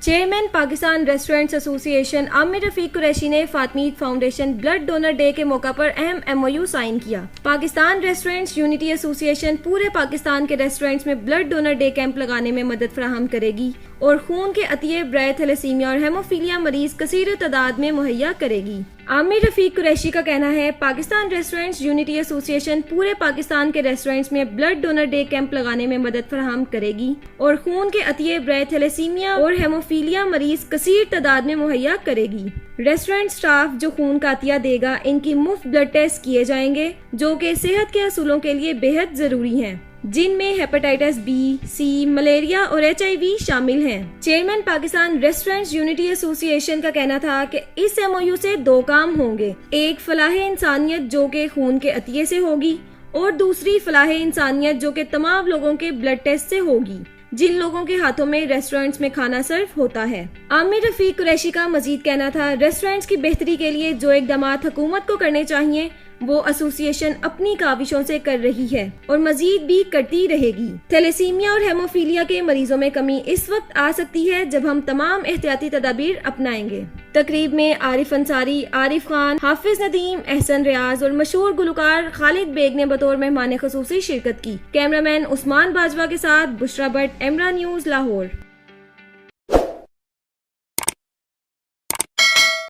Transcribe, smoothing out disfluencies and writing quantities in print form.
Chairman Pakistan restaurants association Aamir Rafiq Qureshi ने फातमीद foundation blood donor day के मौका पर अहम MOU साइन किया। पाकिस्तान रेस्टोरेंट्स यूनिटी एसोसिएशन पूरे पाकिस्तान के रेस्टोरेंट्स में ब्लड डोनर डे कैंप लगाने में मदद फराहम करेगी और खून के अतिये बराए थैलेसीमिया और हेमोफीलिया मरीज कसीर तादाद में मुहैया करेगी। आमिर रफीक कुरैशी का कहना है, पाकिस्तान रेस्टोरेंट्स यूनिटी एसोसिएशन पूरे पाकिस्तान के रेस्टोरेंट्स में ब्लड डोनर डे कैंप लगाने में मदद फराहम करेगी और खून के अतिये बराए थैलेसीमिया और हेमोफीलिया मरीज कसीर तादाद में मुहैया करेगी। रेस्टोरेंट स्टाफ जो खून का अतिया देगा, इनकी मुफ्त ब्लड टेस्ट किए जाएंगे जो कि सेहत के असूलों के लिए बेहद जरूरी हैं, जिनमें हेपेटाइटिस B, C, मलेरिया और HIV शामिल हैं। Chairman Pakistan restaurants unity association का कहना था कि इस MOU से दो काम होंगे, एक फलाहे इंसानियत जो के खून के अतिये से होगी और दूसरी फलाहे इंसानियत जो के तमाम लोगों के ब्लड टेस्ट से होगी जिन लोगों के हाथों में रेस्टोरेंट्स में खाना सर्व होता है। आमिर रफीक कुरैशी का मजीद कहना था, रेस्टोरेंट्स की बेहतरी के लिए जो इकदामात हुकूमत को करने चाहिए वो एसोसिएशन अपनी काविशों से कर रही है और मजीद भी करती रहेगी। थैलेसीमिया और हेमोफीलिया के मरीजों में कमी इस वक्त आ सकती है जब हम तमाम एहतियाती तदाबीर अपनाएंगे। तकरीब में आरिफ अंसारी, आरिफ खान, हाफिज नदीम, एहसन रियाज और मशहूर गुलकार खालिद बेग ने बतौर मेहमान खुसूसी शिरकत की। कैमरामैन उस्मान बाजवा के साथ बुशरा भट्ट, एमरा न्यूज, लाहौर।